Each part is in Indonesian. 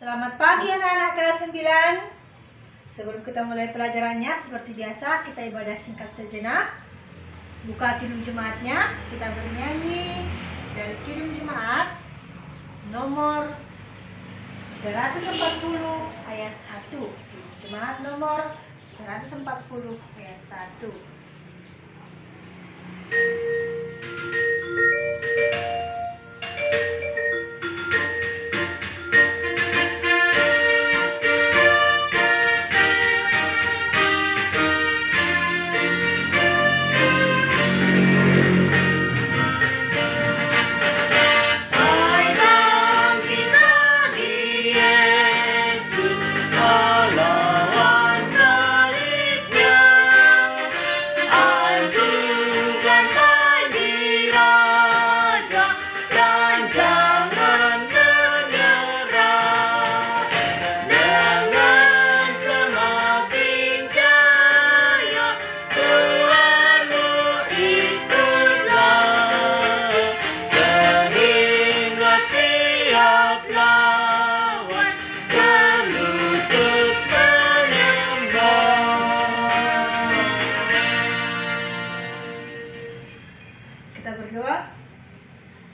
Selamat pagi anak-anak kelas 9. Sebelum kita mulai pelajarannya, seperti biasa kita ibadah singkat sejenak. Buka Kidung Jemaatnya, kita bernyanyi dari Kidung Jemaat nomor 340 ayat 1. Kidung Jemaat nomor 340 ayat 1. Kita berdoa.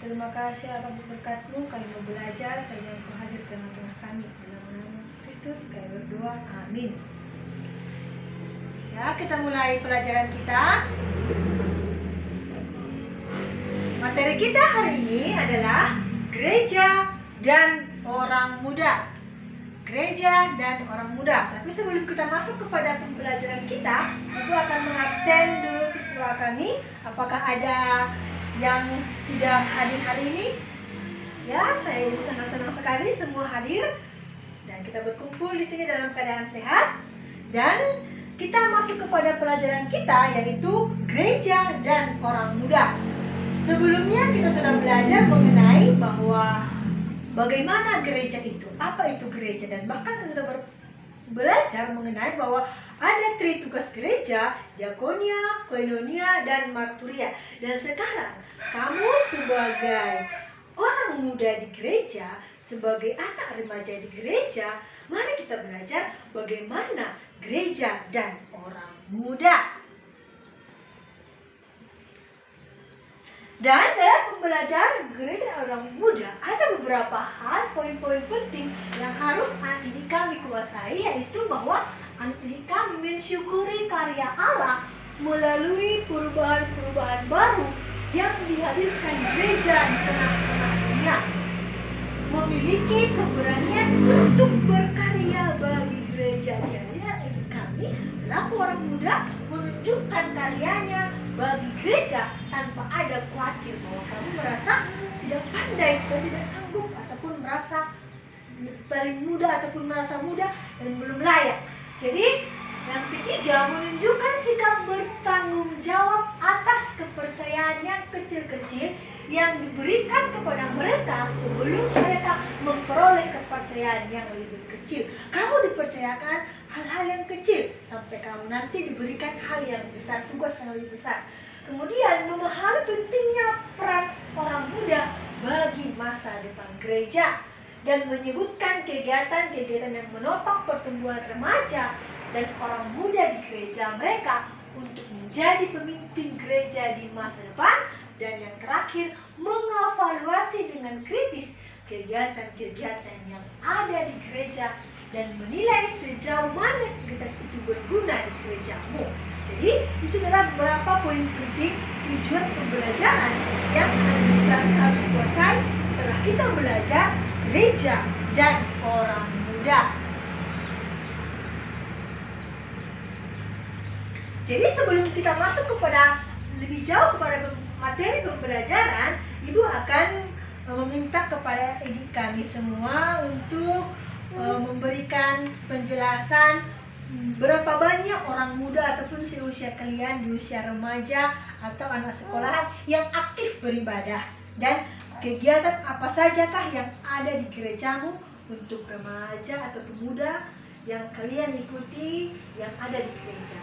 Terima kasih atas berkat-Mu, kami mau belajar, kami Engkau hadir di tengah-tengah kami. Dalam nama Kristus kami berdoa, amin. Ya, kita mulai pelajaran kita. Materi kita hari ini adalah gereja dan orang muda. Gereja dan orang muda. Tapi sebelum kita masuk kepada pembelajaran kita, Ibu akan mengabsen dulu siswa kami. Apakah ada yang tidak hadir hari ini? Ya, saya sangat senang sekali semua hadir dan kita berkumpul di sini dalam keadaan sehat. Dan kita masuk kepada pelajaran kita, yaitu gereja dan orang muda. Sebelumnya kita sudah belajar mengenai bahwa bagaimana gereja itu, apa itu gereja, dan bahkan kita sudah belajar mengenai bahwa ada tugas gereja, diakonia, koinonia, dan marturia. Dan sekarang kamu sebagai orang muda di gereja, sebagai anak remaja di gereja, mari kita belajar bagaimana gereja dan orang muda. Dan dalam pembelajaran gereja dan orang muda ada beberapa hal, poin-poin penting yang harus anak didik kami kuasai, yaitu bahwa anak didik kami mensyukuri karya Allah melalui perubahan-perubahan baru yang dihadirkan gereja di tengah-tengah dunia. Memiliki keberanian untuk berkarya bagi gereja. Jadi anak didik kami selaku orang muda menunjukkan karyanya bagi gereja tanpa ada khawatir bahwa kamu merasa tidak pandai atau tidak sanggup, ataupun merasa paling muda ataupun merasa muda dan belum layak. Jadi yang ketiga, menunjukkan sikap bertanggung jawab atas kepercayaan yang kecil-kecil yang diberikan kepada mereka sebelum mereka memperoleh kepercayaan yang lebih kecil. Kamu dipercayakan hal-hal yang kecil sampai kamu nanti diberikan hal yang besar, tugas yang lebih besar. Kemudian memahami pentingnya peran orang muda bagi masa depan gereja dan menyebutkan kegiatan-kegiatan yang menopang pertumbuhan remaja dan orang muda di gereja mereka untuk menjadi pemimpin gereja di masa depan. Dan yang terakhir, mengevaluasi dengan kritis kegiatan-kegiatan yang ada di gereja dan menilai sejauh mana kegiatan itu berguna di gerejamu. Jadi itu adalah beberapa poin penting tujuan pembelajaran yang kita harus kuasai setelah kita belajar gereja dan orang muda. Jadi sebelum kita masuk kepada lebih jauh kepada materi pembelajaran, Ibu akan meminta kepada adik kami semua untuk memberikan penjelasan berapa banyak orang muda ataupun seusia kalian di usia remaja atau anak sekolahan yang aktif beribadah, dan kegiatan apa sajakah yang ada di gerejamu untuk remaja atau pemuda yang kalian ikuti yang ada di gereja.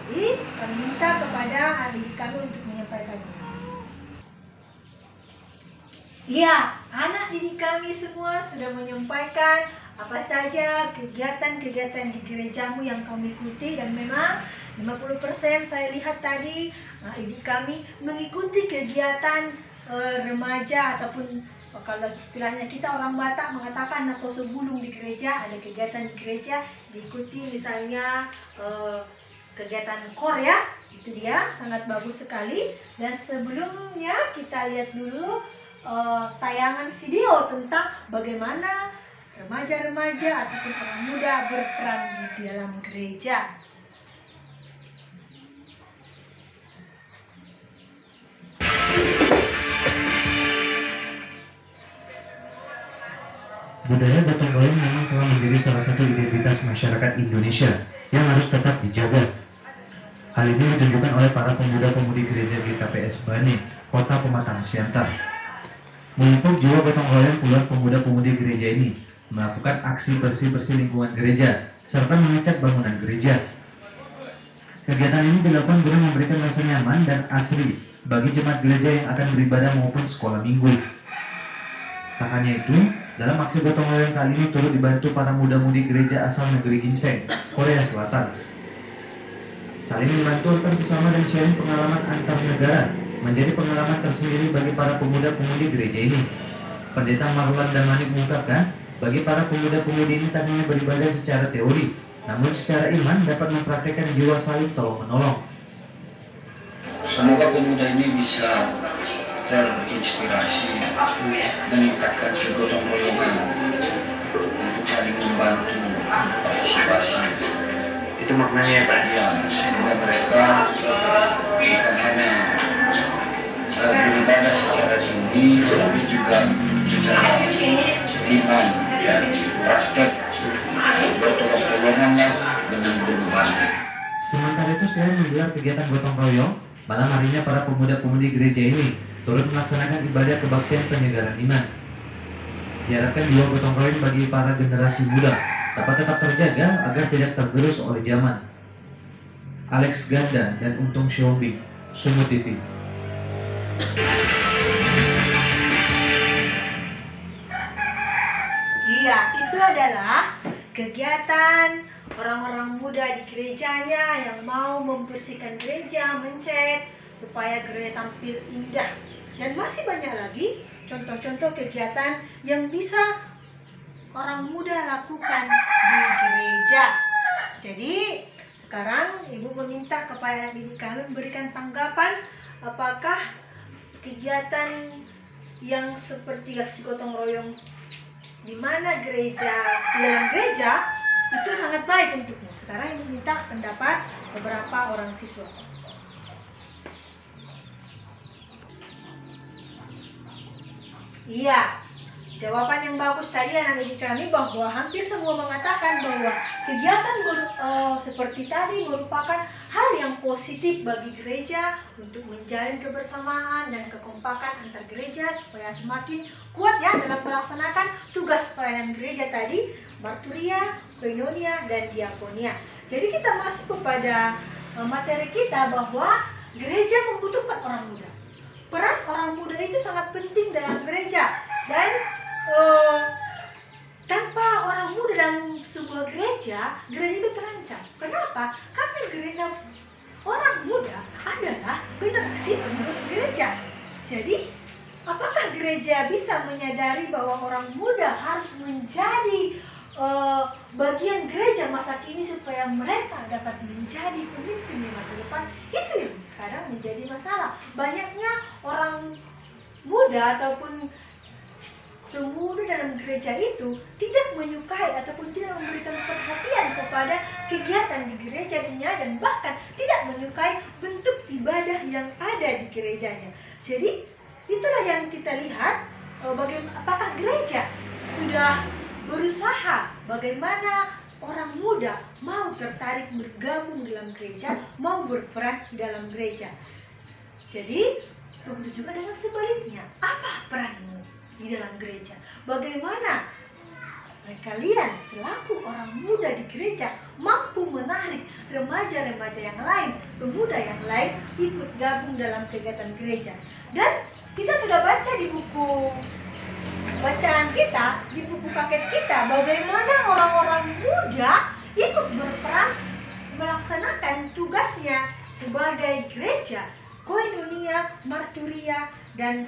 Jadi kami minta kepada adik kami untuk menyampaikannya. Ya, anak didik kami semua sudah menyampaikan apa saja kegiatan-kegiatan di gerejamu yang kamu ikuti. Dan memang 50% saya lihat tadi adik kami mengikuti kegiatan remaja, ataupun kalau istilahnya kita orang Batak mengatakan nakoso bulung di gereja. Ada kegiatan di gereja diikuti, misalnya kegiatan Korea, itu dia sangat bagus sekali. Dan sebelumnya kita lihat dulu tayangan video tentang bagaimana remaja-remaja ataupun orang muda berperan di dalam gereja. Budaya gotong royong memang telah menjadi salah satu identitas masyarakat Indonesia yang harus tetap dijaga. Hal ini ditunjukkan oleh para pemuda-pemudi gereja GKPS Bane, Kota Pematang Siantar. Memupuk jiwa gotong royong, puluhan pemuda-pemudi gereja ini melakukan aksi bersih-bersih lingkungan gereja serta mengecat bangunan gereja. Kegiatan ini dilakukan guna memberikan rasa nyaman dan asri bagi jemaat gereja yang akan beribadah maupun sekolah minggu. Tak hanya itu, dalam aksi gotong royong kali ini turut dibantu para muda-mudi gereja asal negeri Ginseng, Korea Selatan. Saling membantu antar sesama dan sharing pengalaman antar negara menjadi pengalaman tersendiri bagi para pemuda-pemudi gereja ini. Pendeta Marwan Damanik mengungkapkan, bagi para pemuda-pemudi ini tak hanya beribadah secara teori, namun secara iman dapat mempraktikkan jiwa saling tolong-menolong. Semoga pemuda ini bisa terinspirasi meningkatkan kegotong royongan untuk saling membantu, partisipasi. Itu maknanya ya Pak? Ya, sehingga mereka bukan hanya beribadah secara teori, tapi juga secara iman dan praktek gotong royongan dengan berubah. Sementara itu, selain menggelar kegiatan gotong royong, malam harinya para pemuda-pemudi gereja ini turut melaksanakan ibadah kebaktian penyegaran iman. Diharapkan jiwa gotong royong bagi para generasi muda dapat tetap terjaga agar tidak tergerus oleh zaman. Alex Ganda dan Untung Siombing, Sumut TV. Iya, itu adalah kegiatan orang-orang muda di gerejanya yang mau membersihkan gereja, mencat supaya gereja tampil indah. Dan masih banyak lagi contoh-contoh kegiatan yang bisa orang muda lakukan di gereja. Jadi sekarang Ibu meminta kepada adik kami memberikan tanggapan apakah kegiatan yang seperti aksi gotong royong di mana gereja, di dalam gereja itu sangat baik untukmu. Sekarang Ibu minta pendapat beberapa orang siswa. Iya, jawaban yang bagus tadi anak-adik kami bahwa hampir semua mengatakan bahwa kegiatan seperti tadi merupakan hal yang positif bagi gereja untuk menjalin kebersamaan dan kekompakan antar gereja supaya semakin kuat ya dalam melaksanakan tugas pelayanan gereja tadi, marturia, koinonia, dan diakonia. Jadi kita masuk kepada materi kita bahwa gereja membutuhkan orang muda. Peran orang muda itu sangat penting dalam gereja, dan tanpa orang muda dalam sebuah gereja itu terancam. Kenapa? Karena gereja orang muda adalah generasi penerus gereja. Jadi, apakah gereja bisa menyadari bahwa orang muda harus menjadi bagian gereja masa kini supaya mereka dapat menjadi pemimpin di masa depan? Itu yang sekarang menjadi masalah. Banyaknya orang muda ataupun pemuda dalam gereja itu tidak menyukai ataupun tidak memberikan perhatian kepada kegiatan di gerejanya, dan bahkan tidak menyukai bentuk ibadah yang ada di gerejanya. Jadi itulah yang kita lihat, apakah gereja sudah berusaha bagaimana orang muda mau tertarik bergabung dalam gereja, mau berperan di dalam gereja. Jadi begitu juga dengan sebaliknya. Apa peranmu di dalam gereja? Bagaimana kalian selaku orang muda di gereja mampu menarik remaja-remaja yang lain, pemuda yang lain ikut gabung dalam kegiatan gereja? Dan kita sudah baca di buku bacaan kita, di buku paket kita, bagaimana orang-orang muda ikut berperan melaksanakan tugasnya sebagai gereja, koinonia, marturia, dan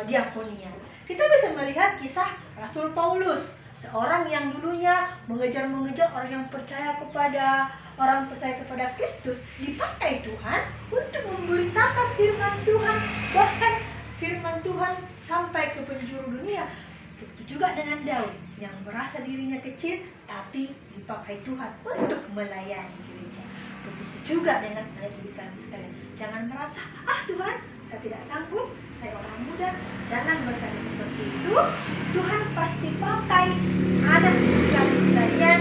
diakonia. Kita bisa melihat kisah Rasul Paulus, seorang yang dulunya mengejar-mengejar orang yang percaya kepada Kristus, dipakai Tuhan untuk memberitakan firman Tuhan, bahkan firman Tuhan sampai ke penjuru dunia. Begitu juga dengan Daud yang merasa dirinya kecil tapi dipakai Tuhan untuk melayani gereja. Begitu juga dengan adik-adik kami sekalian. Jangan merasa, Tuhan, saya tidak sanggup, saya orang muda. Jangan berkata seperti itu. Tuhan pasti pakai anak kami sekalian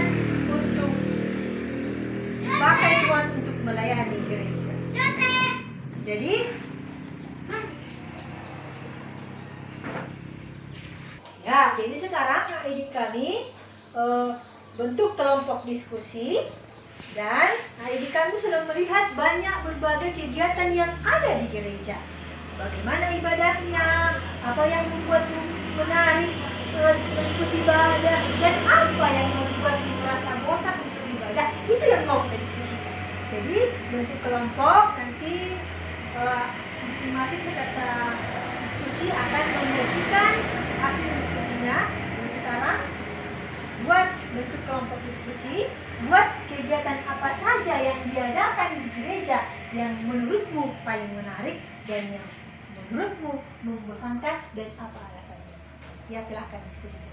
untuk pakai Tuhan untuk melayani gereja. Jadi jadi sekarang adik kami bentuk kelompok diskusi, dan adik kami sudah melihat banyak berbagai kegiatan yang ada di gereja. Bagaimana ibadahnya, apa yang membuatmu menarik mengikuti ibadah, dan apa yang membuatmu merasa bosan untuk ibadah. Itu yang mau kita diskusikan. Jadi bentuk kelompok, nanti masing-masing peserta diskusi akan menyajikan hasil diskusinya. Dan sekarang buat bentuk kelompok diskusi, buat kegiatan apa saja yang diadakan di gereja yang menurutmu paling menarik dan yang menurutmu membosankan, dan apa alasannya. Ya, silahkan diskusikan.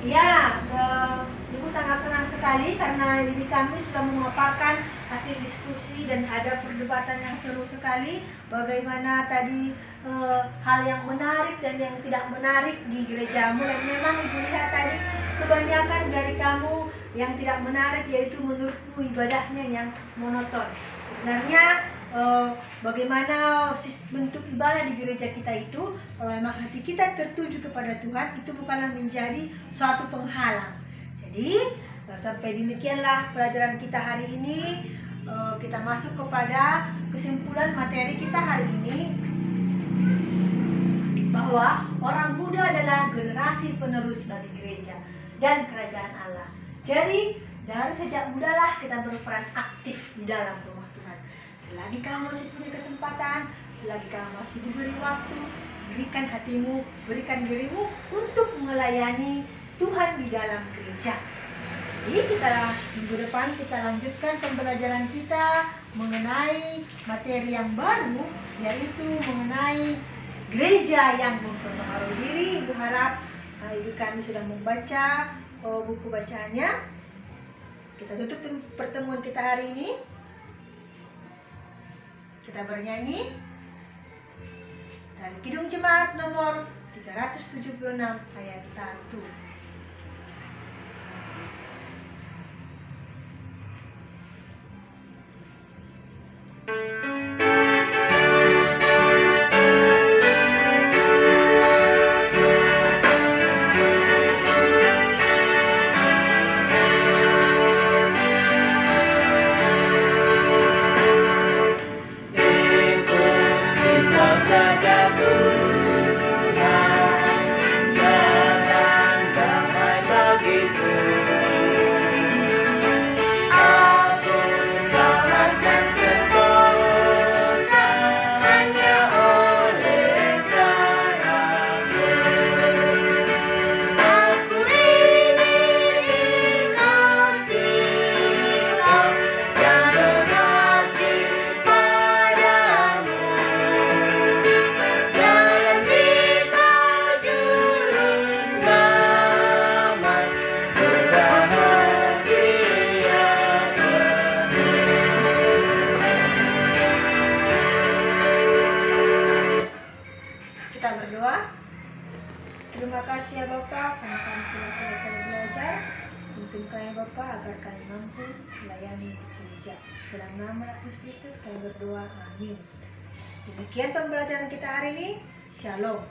Ya, Ibu sangat senang sekali karena ini kami sudah memaparkan hasil diskusi dan ada perdebatan yang seru sekali. Bagaimana tadi hal yang menarik dan yang tidak menarik di gerejamu. Dan memang Ibu lihat tadi kebanyakan dari kamu yang tidak menarik, yaitu menurutmu ibadahnya yang monoton. Sebenarnya bagaimana bentuk ibadah di gereja kita itu, kalau memang hati kita tertuju kepada Tuhan, itu bukanlah menjadi suatu penghalang. Jadi sampai demikianlah pelajaran kita hari ini. Kita masuk kepada kesimpulan materi kita hari ini, bahwa orang muda adalah generasi penerus bagi gereja dan kerajaan Allah. Jadi dari sejak mudalah kita berperan aktif di dalam rumah Tuhan. Selagi kamu masih punya kesempatan, selagi kamu masih diberi waktu, berikan hatimu, berikan dirimu untuk melayani Tuhan di dalam gereja. Jadi minggu depan kita lanjutkan pembelajaran kita mengenai materi yang baru, yaitu mengenai gereja yang memperbaharui diri. Ibu harap ibu kami sudah membaca buku bacaannya. Kita tutup pertemuan kita hari ini. Kita bernyanyi dari Kidung Jemaat nomor 376 ayat 1. Kita berdoa. Terima kasih ya Bapak, karena kami telah selesai belajar. Tuntunkan ya Bapak agar kami mampu melayani gereja. Dalam nama Yesus Kristus kami berdoa, amin. Demikian pembelajaran kita hari ini. Shalom.